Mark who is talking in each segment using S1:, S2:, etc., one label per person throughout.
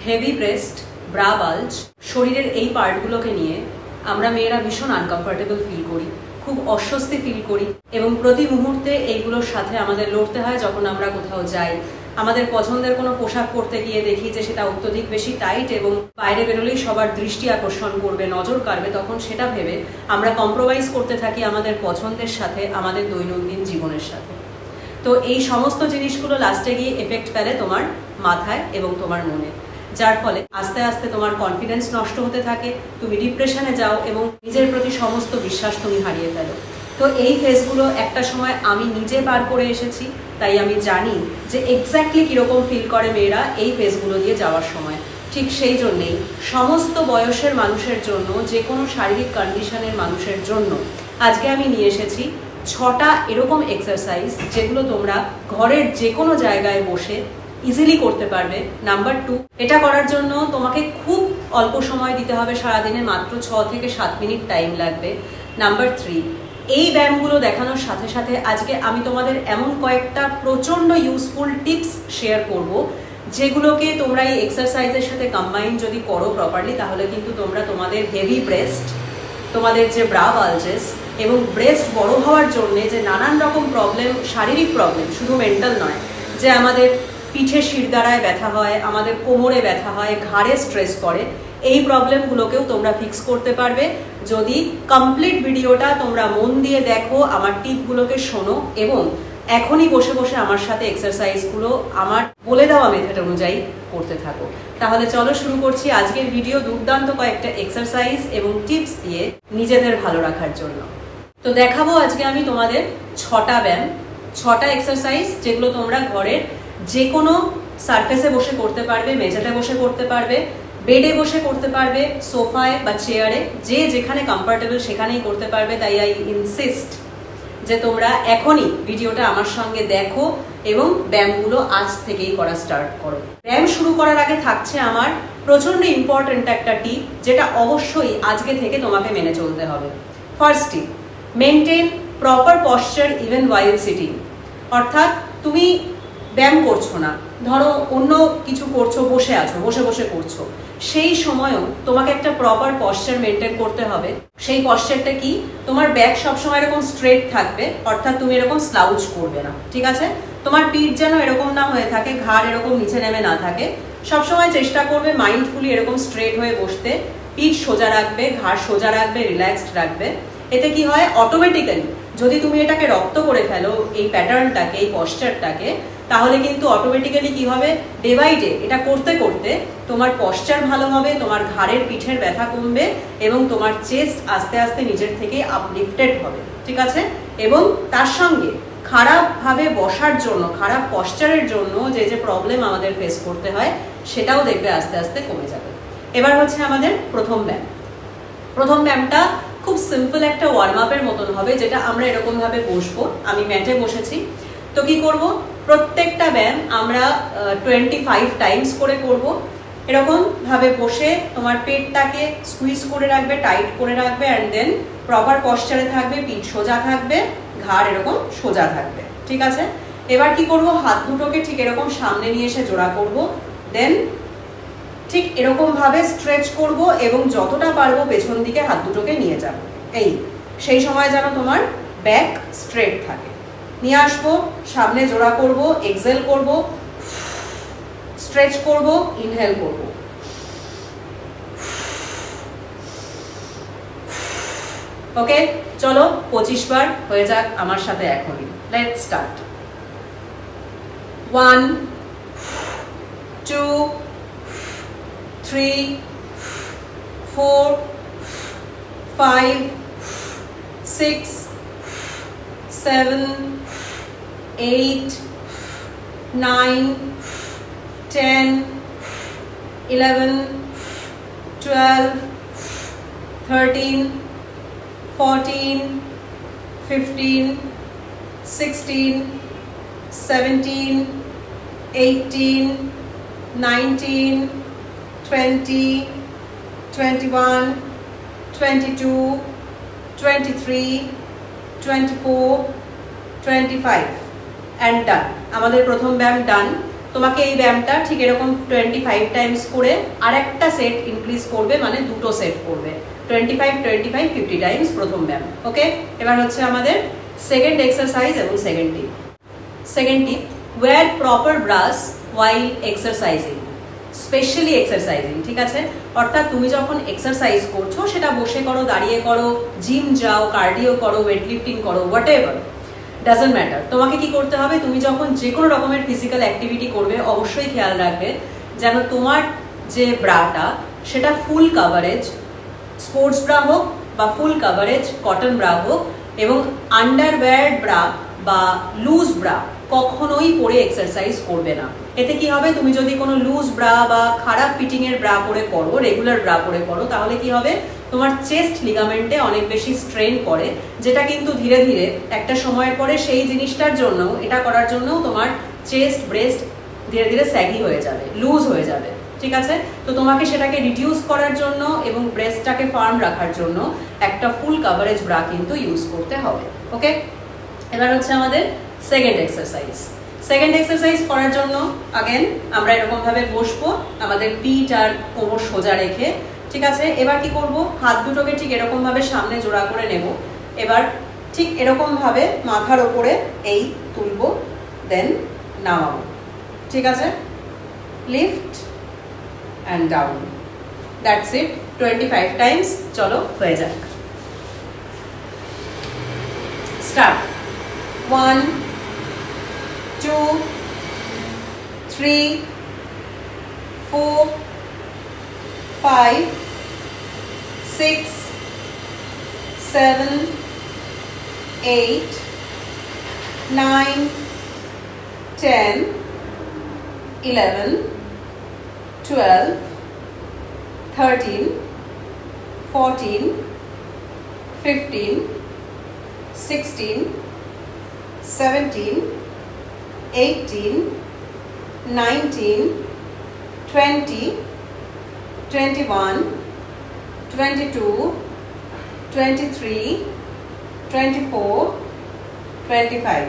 S1: Heavy breast, bra বাল্জ, শরীরের এই পার্টগুলোকে নিয়ে আমরা মেয়েরা ভীষণ আনকমফর্টেবল ফিল করি, খুব অস্বস্তি ফিল করি এবং প্রতি মুহূর্তে এইগুলোর সাথে আমাদের লড়তে হয়। যখন আমরা কোথাও যাই, আমাদের পছন্দের কোনো পোশাক পরতে গিয়ে দেখি যে সেটা অত্যধিক বেশি টাইট এবং বাইরে বেরোলেই সবার দৃষ্টি আকর্ষণ করবে, নজর কাড়বে, তখন সেটা ভেবে আমরা কম্প্রোমাইজ করতে থাকি আমাদের পছন্দের সাথে, আমাদের দৈনন্দিন জীবনের সাথে। তো এই সমস্ত জিনিসগুলো লাস্টে গিয়ে এফেক্ট ফেলে তোমার মাথায় এবং তোমার মনে, যার ফলে আস্তে আস্তে তোমার কনফিডেন্স নষ্ট হতে থাকে, তুমি ডিপ্রেশনে যাও এবং নিজের প্রতি সমস্ত বিশ্বাস তুমি হারিয়ে ফেলো। তো এই ফেজগুলো একটা সময় আমি নিজে পার করে এসেছি, তাই আমি জানি যে এক্স্যাক্টলি কীরকম ফিল করে মেয়েরা এই ফেজগুলো দিয়ে যাওয়ার সময়। ঠিক সেই জন্যেই সমস্ত বয়সের মানুষের জন্য, যে কোনো শারীরিক কন্ডিশনের মানুষের জন্য আজকে আমি নিয়ে এসেছি 6টা এরকম এক্সারসাইজ, যেগুলো তোমরা ঘরের যে কোনো জায়গায় বসে ইজিলি করতে পারবে। নাম্বার 2, এটা করার জন্য তোমাকে খুব অল্প সময় দিতে হবে, সারাদিনে মাত্র 6 থেকে 7 মিনিট টাইম লাগবে। নাম্বার 3, এই ব্যায়ামগুলো দেখানোর সাথে সাথে আজকে আমি তোমাদের এমন কয়েকটা প্রচণ্ড ইউজফুল টিপস শেয়ার করব, যেগুলোকে তোমরা এই এক্সারসাইজের সাথে কম্বাইন যদি করো প্রপারলি, তাহলে কিন্তু তোমরা তোমাদের হেভি ব্রেস্ট, তোমাদের যে ব্রা বালজেস এবং ব্রেস্ট বড় হওয়ার জন্যে যে নানান রকম প্রবলেম, শারীরিক প্রবলেম, শুধু মেন্টাল নয়, যে আমাদের পিঠে শিরদাঁড়ায় ব্যথা হয়, আমাদের কোমরে ব্যথা হয়, ঘাড়ে স্ট্রেস পড়ে, এই প্রবলেমগুলোকেও তোমরা ফিক্স করতে পারবে যদি কমপ্লিট ভিডিওটা তোমরা মন দিয়ে দেখো, আমার টিপগুলোকে শোনো এবং এখনই বসে বসে আমার সাথে এক্সারসাইজগুলো আমার বলে দেওয়া মেথড অনুযায়ী করতে থাকো। তাহলে চলো শুরু করছি আজকের ভিডিও দুর্দান্ত কয়েকটা এক্সারসাইজ এবং টিপস দিয়ে নিজেদের ভালো রাখার জন্য। তো দেখাবো আজকে আমি তোমাদের 6টা ব্যায়াম, 6টা এক্সারসাইজ, যেগুলো তোমরা ঘরের যে কোনো সারফেসে বসে করতে পারবে, মেঝেতে বসে করতে পারবে, বেডে বসে করতে পারবে, সোফায় বা চেয়ারে, যে যেখানে কমফর্টেবল সেখানেই করতে পারবে। তাই আই ইনসিস্ট যে তোমরা এখনই ভিডিওটা আমার সঙ্গে দেখো এবং ব্যায়ামগুলো আজ থেকেই করা স্টার্ট করো। ব্যায়াম শুরু করার আগে থাকছে আমার প্রচন্ড ইম্পর্টেন্ট একটা টিপ, যেটা অবশ্যই আজকে থেকে তোমাকে মেনে চলতে হবে। ফার্স্ট টিপ, মেনটেন প্রপার পশ্চার ইভেন ওয়াইল সিটিং। অর্থাৎ তুমি ব্যায়াম করছো না, ধরো অন্য কিছু করছো, বসে আছো, বসে বসে করছো, সেই সময়ও তোমাকে একটা প্রপার পশ্চার মেনটেন করতে হবে। সেই পশ্চারটা কি? তোমার ব্যাক সবসময় এরকম স্ট্রেট থাকবে, অর্থাৎ তুমি এরকম স্লাউচ করবে না, ঠিক আছে? তোমার পিঠ যেন এরকম না হয়ে থাকে, ঘাড় এরকম নিচে নেমে না থাকে, সবসময় চেষ্টা করবে মাইন্ডফুলি এরকম স্ট্রেট হয়ে বসতে, পিঠ সোজা রাখবে, ঘাড় সোজা রাখবে, রিল্যাক্সড রাখবে। এতে কি হয়, অটোমেটিক্যালি যদি তুমি এটাকে রপ্ত করে ফেলো, এই প্যাটার্নটাকে, এই পশ্চারটাকে, তাহলে কিন্তু অটোমেটিক্যালি কি হবে, ডে বাই ডে এটা করতে করতে তোমার পশ্চার ভালো হবে, তোমার ঘাড়ের পিঠের ব্যথা কমবে এবং তোমার চেস্ট আস্তে আস্তে নিজের থেকে আপলিফটেড হবে, ঠিক আছে? এবং তার সঙ্গে খারাপভাবে বসার জন্য, খারাপ পশ্চারের জন্য যে যে প্রবলেম আমাদের ফেস করতে হয়, সেটাও দেখবে আস্তে আস্তে কমে যাবে। এবার হচ্ছে আমাদের প্রথম ব্যায়াম। প্রথম ব্যায়ামটা খুব সিম্পল একটা ওয়ার্ম আপের মতন হবে, যেটা আমরা এরকম ভাবে বসবো। আমি ম্যাটে বসেছি, তো কি করব, প্রত্যেকটা ব্যায়াম আমরা 25 টাইমস করে করব। এরকম ভাবে বসে তোমার পেটটাকে স্কুইজ করে রাখবে, টাইট করে রাখবে, অ্যান্ড দেন প্রপার পশ্চারে থাকবে, পিঠ সোজা থাকবে, ঘাড় এরকম সোজা থাকবে, ঠিক আছে? এবার কি করব, হাত দুটোকে ঠিক এরকম সামনে নিয়ে এসে জোড়া করব, দেন ঠিক এরকম ভাবে স্ট্রেচ করব এবং যতটা পারবো পেছন দিকে হাত দুটোকে নিয়ে যাব। এই সেই সময় যেন তোমার ব্যাক স্ট্রেট থাকে। নিয়ে আসবো, সামনে জোড়া করব, এক্সেল করব, স্ট্রেচ করব, ইনহেল করব। ওকে, চলো 25 বার হয়ে যাক আমার সাথে এখনই। Let's start. 1 2 3 4 5 6 7 8 9 10 11 12 13 14 15 16 17 18 19 20 21 22 23 24 25 and done. আমাদের প্রথম ব্যায়াম ডান। তোমাকে এই ব্যায়ামটা ঠিক এরকম 25 টাইমস করে আরেকটা সেট ইনক্রিজ করবে, মানে দুটো সেট করবে, 25 25 50 টাইমস প্রথম ব্যায়াম। ওকে, এবার হচ্ছে আমাদের সেকেন্ড এক্সারসাইজ এবং সেকেন্ড টিপ, ওয়্যার প্রপার ব্রাস ওয়াইল এক্সারসাইজিং, স্পেশালি এক্সারসাইজিং। ঠিক আছে, অর্থাৎ তুমি যখন এক্সারসাইজ করছো, সেটা বসে করো, দাঁড়িয়ে করো, জিম যাও, কার্ডিও করো, ওয়েট লিফটিং করো, হোয়াট এভার, ডাজন্ট ম্যাটার। তোমাকে কি করতে হবে, তুমি যখন যে কোনো রকমের ফিজিক্যাল অ্যাক্টিভিটি করবে, অবশ্যই খেয়াল রাখবে যেন তোমার যে ব্রাটা সেটা ফুল কাভারেজ, স্পোর্টস ব্রা হোক বা ফুল কাভারেজ কটন ব্রা হোক, এবং আন্ডারওয়্যার ব্রা বা লুজ ব্রা কখনোই পরে এক্সারসাইজ করবে না। এতে কি হবে, তুমি যদি কোনো লুজ ব্রা বা খারাপ ফিটিং এর ব্রা পরে করো, রেগুলার ব্রা পরে করো, তাহলে কি হবে, তোমার চেস্ট লিগামেন্টে অনেক বেশি স্ট্রেন পড়ে, যেটা কিন্তু ধীরে ধীরে একটা সময়ের পরে সেই জিনিসটার জন্য, এটা করার জন্য তোমার চেস্ট ব্রেস্ট ধীরে ধীরে স্যাগি হয়ে যাবে, লুজ হয়ে যাবে। ঠিক আছে, তো তোমাকে সেটাকে রিডিউস করার জন্য এবং ব্রেস্টটাকে ফার্ম রাখার জন্য একটা ফুল কাভারেজ ব্রা কিন্তু ইউজ করতে হবে। ওকে, এবার হচ্ছে আমাদের সেকেন্ড এক্সারসাইজ করার জন্য আগেন আমরা এরকম ভাবে বসবো, আমাদের পিঠ আর কোমর সোজা রেখে। ঠিক আছে, এবার কি করব, হাত দুটোকে ঠিক এরকম ভাবে সামনে জোড়া করে নেব। এবার ঠিক এরকম ভাবে মাথার ওপরে এই তুলবো, দেন নামাবো। ঠিক আছে, lift and down, that's it, 25 Times. চলো হয়ে যাক, স্টার্ট। 1 2 3 4 5 6 7 8 9 10 11 12 13 14 15 16 17 18 19 20 21 22 23 24 25।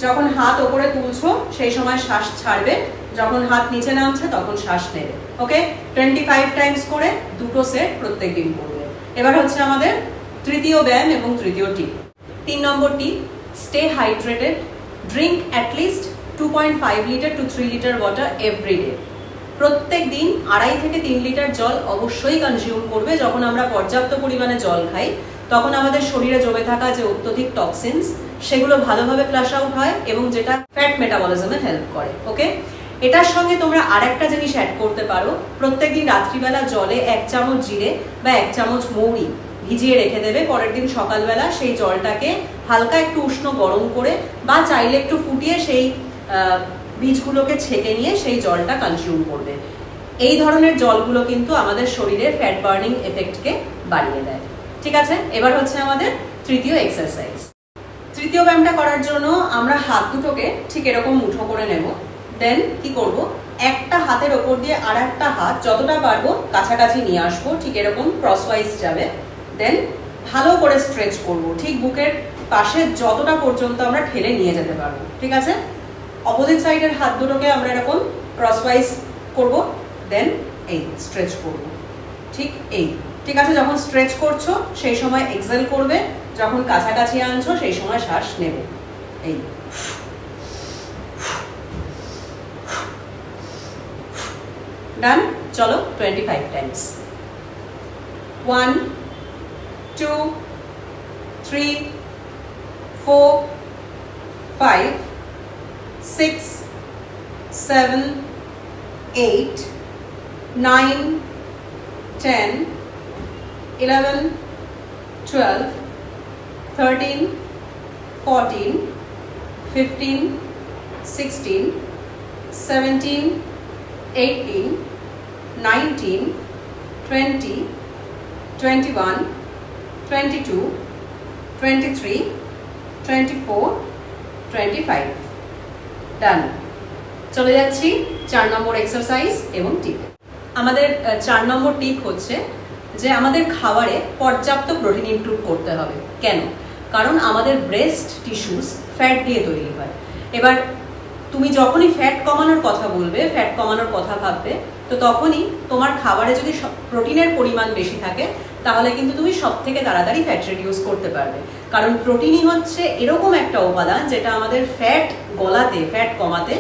S1: যখন হাত ওপরে তুলছো সেই সময় শ্বাস ছাড়বে, যখন হাত নিচে নামছে তখন শ্বাস নেবে। ওকে, 25 টাইমস করে দুটো সেট প্রত্যেক দিন করবে। এবার হচ্ছে আমাদের তৃতীয় ব্যায়াম এবং তৃতীয় টিপ। 3 নম্বর tip, stay hydrated, drink at least 2.5 litre to 3 litre water every day. প্রত্যেক দিন 2.5 থেকে 3 লিটার জল অবশ্যই কনজিউম করবে। যখন আমরা পর্যাপ্ত পরিমাণে জল খাই, তখন আমাদের শরীরে জমে থাকা যে অত্যধিক টক্সিনস, সেগুলো ভালোভাবে ফ্লাশ আউট হয় এবং যেটা ফ্যাট মেটাবলিজমে হেল্প করে। ওকে, এটার সঙ্গে তোমরা আরেকটা জিনিস অ্যাড করতে পারো, প্রত্যেকদিন রাত্রিবেলা জলে 1 চামচ জিরে বা 1 চামচ মৌরি ভিজিয়ে রেখে দেবে। পরের দিন সকালবেলা সেই জলটাকে হালকা একটু উষ্ণ গরম করে বা চাইলে একটু ফুটিয়ে সেই বীজগুলোকে ছেঁকে নিয়ে সেই জলটা কনজিউম করবে। এই ধরনের জলগুলো কিন্তু আমাদের শরীরের ফ্যাট বার্নিং এফেক্টকে বাড়িয়ে দেয়। ঠিক আছে, এবার হচ্ছে আমাদের তৃতীয় এক্সারসাইজ। তৃতীয় ব্যায়ামটা করার জন্য আমরা হাত দুটোকে ঠিক এরকম মুঠো করে নেব। দেন কি করব, একটা হাতের ওপর দিয়ে আর একটা হাত যতটা পারবো কাছাকাছি নিয়ে আসবো, ঠিক এরকম ক্রসওয়াইজ যাবে। দেন ভালো করে স্ট্রেচ করব, ঠিক বুকের পাশে যতটা পর্যন্ত আমরা ঠেলে নিয়ে যেতে পারবো। ঠিক আছে, অপোজিট সাইডের হাত দুটোকে আমরা এরকম ক্রসওয়াইজ করব, দেন এই স্ট্রেচ করব, ঠিক এই। ঠিক আছে, যখন স্ট্রেচ করছো সেই সময় এক্সেল করবে, যখন কাছাকাছি আনছো সেই সময় শ্বাস নেবে, এই। ডান, চলো 25 টাইমস। 1 2 3 4 5 6 7 8 9 10 11 12 13 14 15 16 17 18 19 20 21 22 23 24 25। ডান, চলে যাচ্ছি 4 নম্বর এক্সারসাইজ এবং টিপ। আমাদের 4 নম্বর টিপ হচ্ছে যে আমাদের খাবারে পর্যাপ্ত প্রোটিন ইনক্লুড করতে হবে। কেন? কারণ আমাদের ব্রেস্ট টিস্যুস ফ্যাট দিয়ে তৈরি হয়। এবার তুমি যখনই ফ্যাট কমানোর কথা বলবে, ফ্যাট কমানোর কথা ভাববে, তো তখনই তোমার খাবারে যদি প্রোটিনের পরিমাণ বেশি থাকে তাহলে কিন্তু তুমি সব থেকে তাড়াতাড়ি ফ্যাট রিডিউস করতে পারবে। কারণ প্রোটিনই হচ্ছে এরকম একটা উপাদান যেটা আমাদের ফ্যাট গলাতে, ফ্যাট কমাতে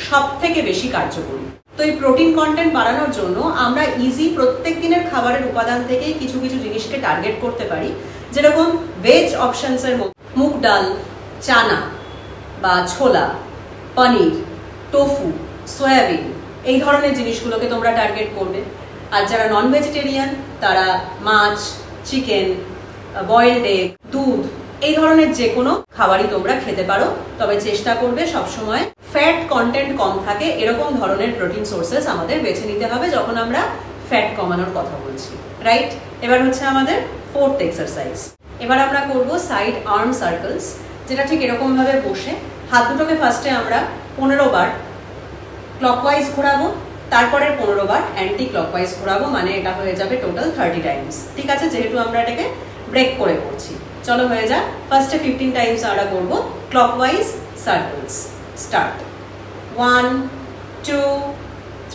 S1: সব থেকে বেশি কার্যকরী। তো এই প্রোটিন কন্টেন্ট বাড়ানোর জন্য আমরা ইজি প্রত্যেক দিনের খাবারের উপাদান থেকেই কিছু কিছু জিনিসকে টার্গেট করতে পারি। যেরকম ভেজ অপশনসের মধ্যে মুগ ডাল, চানা বা ছোলা, পনির, টোফু, সয়াবিন, এই ধরনের জিনিসগুলোকে তোমরা টার্গেট করবে। আর যারা নন ভেজিটেরিয়ান তারা মাছ, চিকেন, বয়েলড এগ, দুধ, এই ধরনের যে কোনো খাবারই তোমরা খেতে পারো, তবে চেষ্টা করবে সবসময় ফ্যাট কন্টেন্ট কম থাকে এরকম ধরনের প্রোটিন সোর্সেস আমাদের বেছে নিতে হবে যখন আমরা ফ্যাট কমানোর কথা বলছি, রাইট? এবার হচ্ছে আমাদের ফোর্থ এক্সারসাইজ। এবার আমরা করব সাইড আর্ম সার্কেলস, যেটা ঠিক এরকম ভাবে বসে হাত দুটোকে ফার্স্টে আমরা 15 বার ক্লকওয়াইজ ঘোরাবো, তারপরের 15 বার অ্যান্টি ক্লকওয়াইজ ঘোরাবো, মানে এটা হয়ে যাবে টোটাল 30 টাইমস। ঠিক আছে, যেহেতু আমরা এটাকে ব্রেক করে করছি, চলো হয়ে যাক। ফার্স্টে 15 টাইমস আমরা করবো ক্লকওয়াইজ সার্কেলস। স্টার্ট। 1 2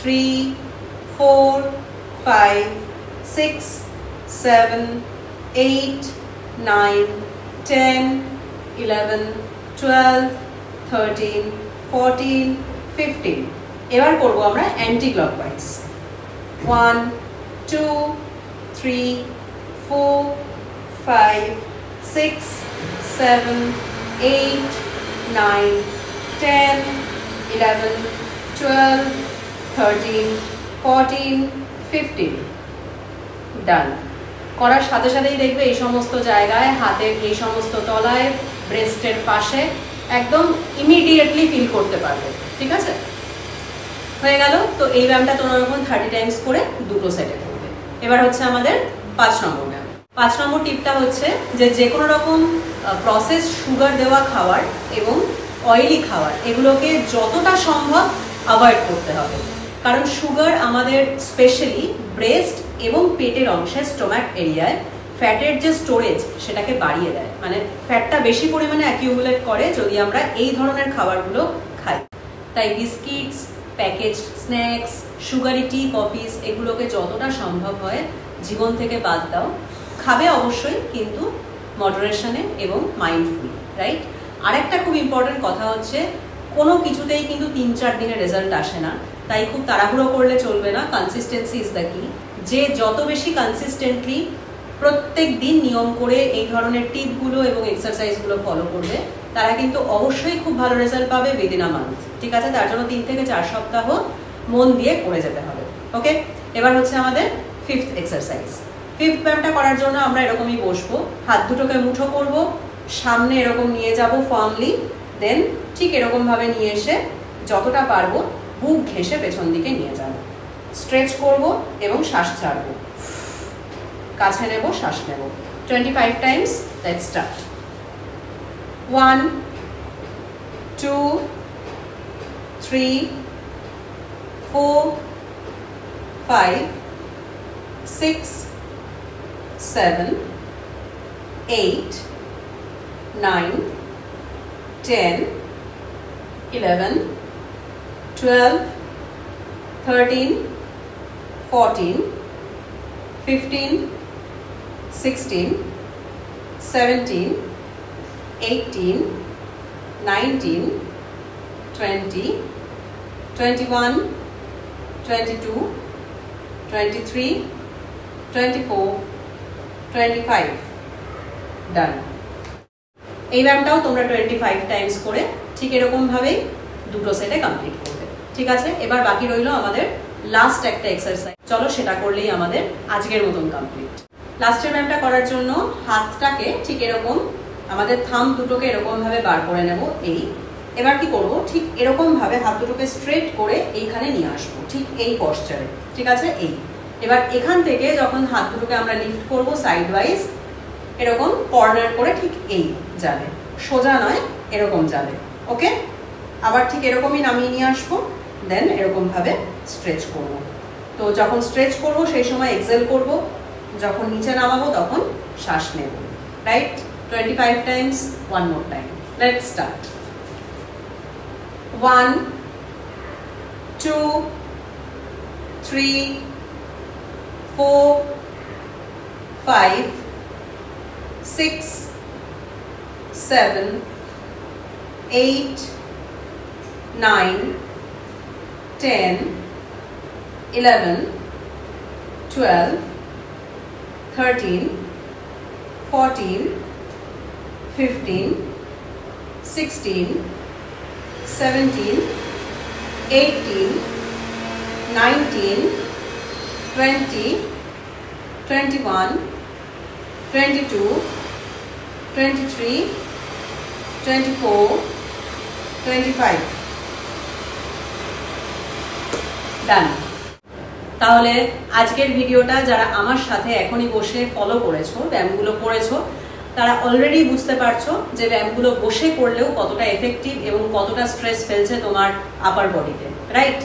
S1: 3 4 5 6 7 8 9 10 11 12 13 14 15। এবার করবো আমরা অ্যান্টি ক্লকওয়াইজ। 1 2 3 4 5 6 7 8 9 10 11 12 13 14 15। ডান। করার সাথে সাথেই দেখবে এই সমস্ত জায়গায়, হাতের এই সমস্ত তলায়, ব্রেস্টের পাশে একদম ইমিডিয়েটলি ফিল করতে পারবে। ঠিক আছে, হয়ে গেল। তো এই ব্যায়ামটা তোমরা এরকম 30 টাইমস করে দুটো সেটে করবে। এবার হচ্ছে আমাদের 5 নম্বর ব্যায়াম। 5 নম্বর টিপটা হচ্ছে যে কোনো রকম প্রসেস সুগার দেওয়া খাবার এবং অয়েলি খাবার এগুলোকে যতটা সম্ভব অ্যাভয়েড করতে হবে। কারণ সুগার আমাদের স্পেশালি ব্রেস্ট এবং পেটের অংশে, স্টোম্যাক এরিয়ায় ফ্যাটের যে স্টোরেজ সেটাকে বাড়িয়ে দেয়, মানে ফ্যাটটা বেশি পরিমাণে অ্যাকিউমুলেট করে যদি আমরা এই ধরনের খাবারগুলো খাই। তাই বিস্কিটস, প্যাকেজ স্ন্যাক্স, সুগারি টি, কফিস এগুলোকে যতটা সম্ভব হয় জীবন থেকে বাদ দাও। খাবে অবশ্যই, কিন্তু মডারেশনে এবং মাইন্ডফুলি, রাইট? আরেকটা খুব ইম্পর্টেন্ট কথা হচ্ছে কোনো কিছুতেই কিন্তু 3-4 দিনের রেজাল্ট আসে না, তাই খুব তাড়াহুড়ো করলে চলবে না। কনসিস্টেন্সি ইজ দ্য কি। যে যত বেশি কনসিস্টেন্টলি প্রত্যেক দিন নিয়ম করে এই ধরনের টিপগুলো এবং এক্সারসাইজগুলো ফলো করবে তারা কিন্তু অবশ্যই খুব ভালো রেজাল্ট পাবে উইদিন আ মান্থ। ঠিক আছে, তার জন্য 3 থেকে 4 সপ্তাহ মন দিয়ে করে যেতে হবে। ওকে, এবার হচ্ছে আমাদের 5th এক্সারসাইজ। 5th ব্যায়ামটা করার জন্য আমরা এরকমই বসবো, হাত দুটোকে মুঠো করব, সামনে এরকম নিয়ে যাব ফার্মলি, দেন ঠিক এরকম ভাবে নিয়ে এসে যতটা পারবো বুক ঘেঁষে পেছন দিকে নিয়ে যাব। স্ট্রেচ করব এবং শ্বাস ছাড়বো, কাছে নেব, শ্বাস নেব। 25 টাইমস। Let's start. 1 2 3 4 5 6 7 8 9 10 11 12 13 14 15 16 17 18 19 20 21 22 23 24 25। ডান। এই ব্যায়ামটাও তোমরা 25 টাইমস করে ঠিক এরকম ভাবেই দুটো সেটে কমপ্লিট করবে। ঠিক আছে, এবার বাকি রইল আমাদের লাস্ট একটা এক্সারসাইজ। চলো সেটা করলেই আমাদের আজকের মতন কমপ্লিট। লাস্টের ব্যায়ামটা করার জন্য হাতটাকে ঠিক এরকম, আমাদের থাম্ব দুটোকে এরকম ভাবে বার করে নেব। এই এবার কি করব, ঠিক এরকম ভাবে হাত দুটোকে স্ট্রেট করে এইখানে নিয়ে আসবো, ঠিক এই পশ্চারে। ঠিক আছে, এই এবার এখান থেকে যখন হাত দুটোকে আমরা লিফট করব সাইড ওয়াইজ, এরকম কর্নার করে ঠিক এই যাবে, সোজা নয়, এরকম যাবে। ওকে, আবার ঠিক এরকমই নামিয়ে নিয়ে আসবো, দেন এরকম ভাবে স্ট্রেচ করব। তো যখন স্ট্রেচ করব সেই সময় এক্সেল করব, যখন নিচে নামাবো তখন শ্বাস নেব। Right? 25 Times. One more time. Let's start. 1 1 2 3 4 5 6 7 8 9 10 11 12 13 14 15 16 17 18 19 20 21 22 23 24 25 ডান। তাহলে আজকের ভিডিওটা যারা আমার সাথে এখনই বসে ফলো করেছো, ব্যায়ামগুলো করেছো, তারা অলরেডি বুঝতে পারছো যে ব্যায়ামগুলো বসে করলেও কতটা এফেক্টিভ এবং কতটা স্ট্রেস ফেলছে তোমার আপার বডিতে, রাইট?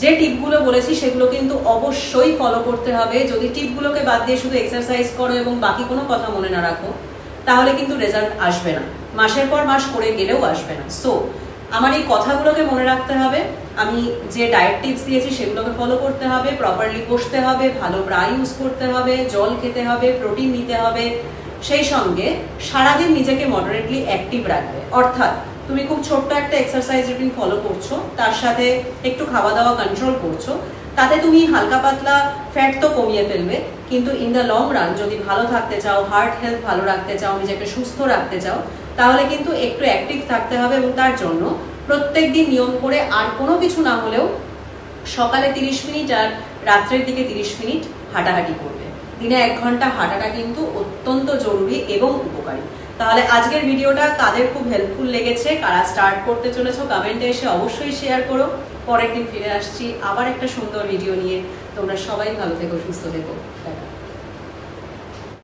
S1: যে টিপগুলো বলেছি সেগুলো কিন্তু অবশ্যই ফলো করতে হবে। যদি টিপগুলোকে বাদ দিয়ে শুধু এক্সারসাইজ করো এবং বাকি কোনো কথা মনে না রাখো, তাহলে কিন্তু রেজাল্ট আসবে না, মাসের পর মাস করে গেলেও আসবে না। সো আমার এই কথাগুলোকে মনে রাখতে হবে, আমি যে ডায়েট টিপস দিয়েছি সেগুলোকে ফলো করতে হবে, প্রপারলি বসতে হবে, ভালো ব্রা ইউজ করতে হবে, জল খেতে হবে, প্রোটিন নিতে হবে, সেই সঙ্গে সারাদিন নিজেকে মডারেটলি অ্যাক্টিভ রাখবে। অর্থাৎ তুমি খুব ছোট্ট একটা এক্সারসাইজ রুটিন ফলো করছো, তার সাথে একটু খাওয়া দাওয়া কন্ট্রোল করছো, তাতে তুমি হালকা পাতলা ফ্যাট তো কমিয়ে ফেলবে, কিন্তু ইন দ্য লং রান যদি ভালো থাকতে চাও, হার্ট হেলথ ভালো রাখতে চাও, নিজেকে সুস্থ রাখতে চাও, তাহলে কিন্তু একটু অ্যাক্টিভ থাকতে হবে। এবং তার জন্য প্রত্যেক দিন নিয়ম করে আর কোনো কিছু না হলেও সকালে 30 মিনিট আর রাত্রের দিকে 30 মিনিট হাঁটাহাঁটি করবে। দিনে 1 ঘন্টা হাঁটাটা কিন্তু অত্যন্ত জরুরি এবং উপকারী। তাহলে আজকের ভিডিওটা কাদের খুব হেল্পফুল লেগেছে, কারা স্টার্ট করতে চলেছো, কমেন্টে এসে অবশ্যই শেয়ার করো। পরের দিন ফিরে আসছি আবার একটা সুন্দর ভিডিও নিয়ে। তোমরা সবাই ভালো থেকো, সুস্থ থেকো।